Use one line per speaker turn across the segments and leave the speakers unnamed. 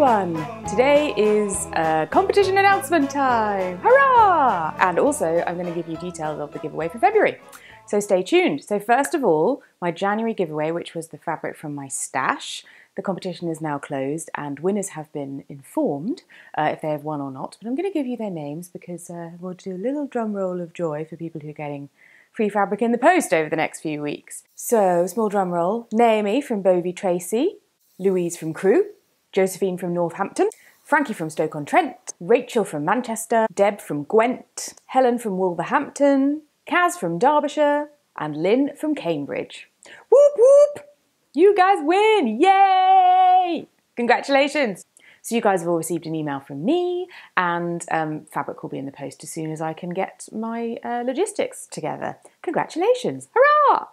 everyone! Today is competition announcement time! Hurrah! And also I'm going to give you details of the giveaway for February. So stay tuned. So first of all, my January giveaway, which was the fabric from my stash, the competition is now closed and winners have been informed if they have won or not. But I'm going to give you their names because we'll do a little drum roll of joy for people who are getting free fabric in the post over the next few weeks. So, small drum roll. Naomi from Bovey Tracy, Louise from Crewe, Josephine from Northampton, Frankie from Stoke-on-Trent, Rachel from Manchester, Deb from Gwent, Helen from Wolverhampton, Kaz from Derbyshire, and Lynn from Cambridge. Whoop whoop! You guys win! Yay! Congratulations! So you guys have all received an email from me, and fabric will be in the post as soon as I can get my logistics together. Congratulations! Hurrah!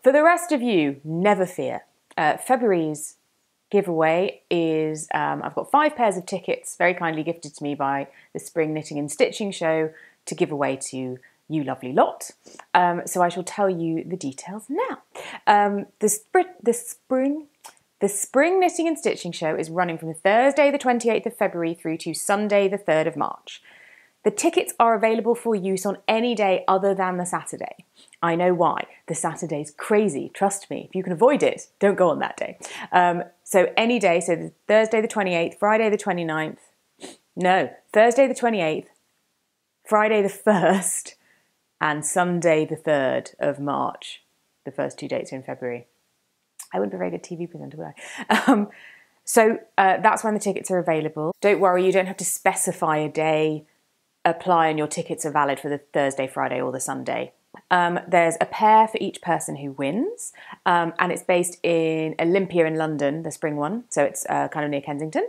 For the rest of you, never fear. February's giveaway is, I've got 5 pairs of tickets very kindly gifted to me by the Spring Knitting and Stitching Show to give away to you lovely lot. So I shall tell you the details now. The Spring Knitting and Stitching Show is running from Thursday the 28th of February through to Sunday the 3rd of March. The tickets are available for use on any day other than the Saturday. I know why. The Saturday's crazy, trust me. If you can avoid it, don't go on that day. So any day, so Thursday the 28th, Friday the 29th, no, Thursday the 28th, Friday the 1st, and Sunday the 3rd of March. The first 2 dates are in February. I wouldn't be a very good TV presenter, would I? That's when the tickets are available. Don't worry, you don't have to specify a day. Apply and your tickets are valid for the Thursday, Friday or the Sunday. There's a pair for each person who wins, and it's based in Olympia in London, the spring one, so it's kind of near Kensington.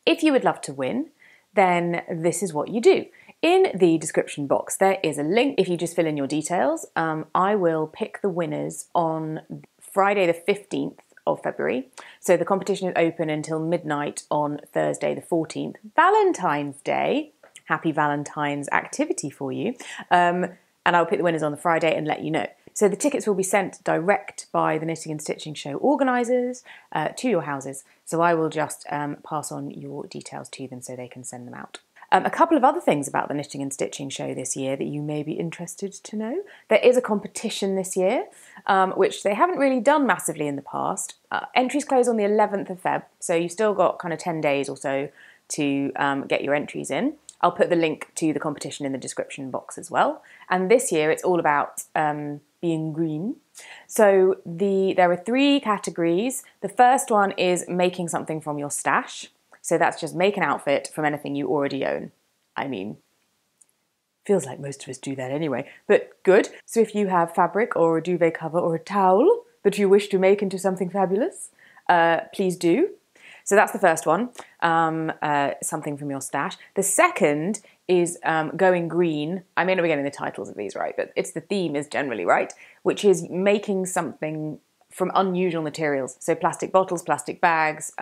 If you would love to win, then this is what you do. In the description box there is a link. If you just fill in your details, I will pick the winners on Friday the 15th of February. So the competition is open until midnight on Thursday the 14th, Valentine's Day. Happy Valentine's activity for you. And I'll pick the winners on the Friday and let you know. So the tickets will be sent direct by the Knitting and Stitching Show organisers to your houses. So I will just pass on your details to them so they can send them out. A couple of other things about the Knitting and Stitching Show this year that you may be interested to know. There is a competition this year, which they haven't really done massively in the past. Entries close on the 11th of Feb, so you've still got kind of 10 days or so to get your entries in. I'll put the link to the competition in the description box as well. And this year it's all about being green. So there are 3 categories. The first one is making something from your stash. So that's just make an outfit from anything you already own. I mean, feels like most of us do that anyway, but good. So if you have fabric or a duvet cover or a towel that you wish to make into something fabulous, please do. So that's the first one, something from your stash. The second is going green. I may not be getting the titles of these right, but the theme is generally right, which is making something from unusual materials. So plastic bottles, plastic bags,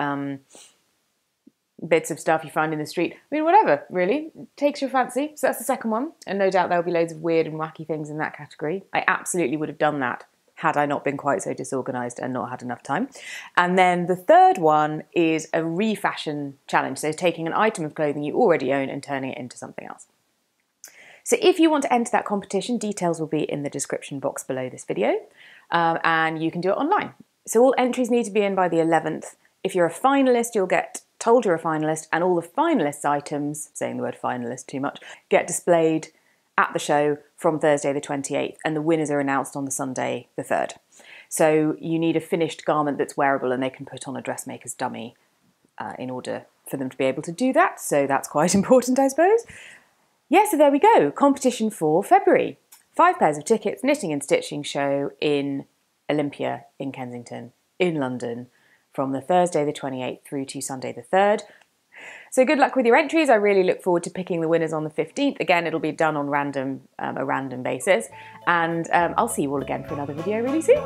bits of stuff you find in the street. I mean, whatever, really. Takes your fancy. So that's the second one. And no doubt there'll be loads of weird and wacky things in that category. I absolutely would have done that had I not been quite so disorganised and not had enough time. And then the third one is a refashion challenge. So taking an item of clothing you already own and turning it into something else. So if you want to enter that competition, details will be in the description box below this video. And you can do it online. So all entries need to be in by the 11th. If you're a finalist, you'll get told you're a finalist, and all the finalists' items, saying the word finalist too much, get displayed at the show from Thursday the 28th, and the winners are announced on the Sunday the 3rd. So you need a finished garment that's wearable and they can put on a dressmaker's dummy in order for them to be able to do that. So that's quite important, I suppose. Yeah, so there we go. Competition for February. 5 pairs of tickets, Knitting and Stitching Show in Olympia in Kensington, in London, from the Thursday the 28th through to Sunday the 3rd. So good luck with your entries. I really look forward to picking the winners on the 15th. Again, it'll be done on a random basis. And I'll see you all again for another video really soon.